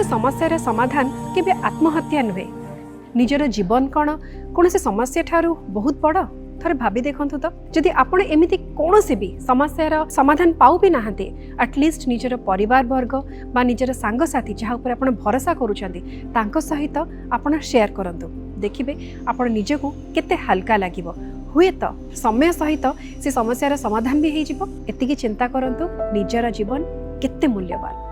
समस्या समाधान केबे आत्महत्या नुहे निजर जीवन कौन कौन से समस्या ठारू बहुत बड़ थरे भाभी देखंतु तो जदि आपण एमिति कौन से भी समस्यार समाधान पाउ भी नाहंते एटलिस्ट निजर परिवार वर्ग बा निजर सांग साथी जहाँ ऊपर आपण भरोसा करूछंती तांको सहित आपण शेयर करंतु देखिबे आपण निजको केते हल्का लागिवो हुए तो समय सहित से समस्यार समाधान भी हो एतिकी चिंता करंतु निजर जीवन केते मूल्यवान।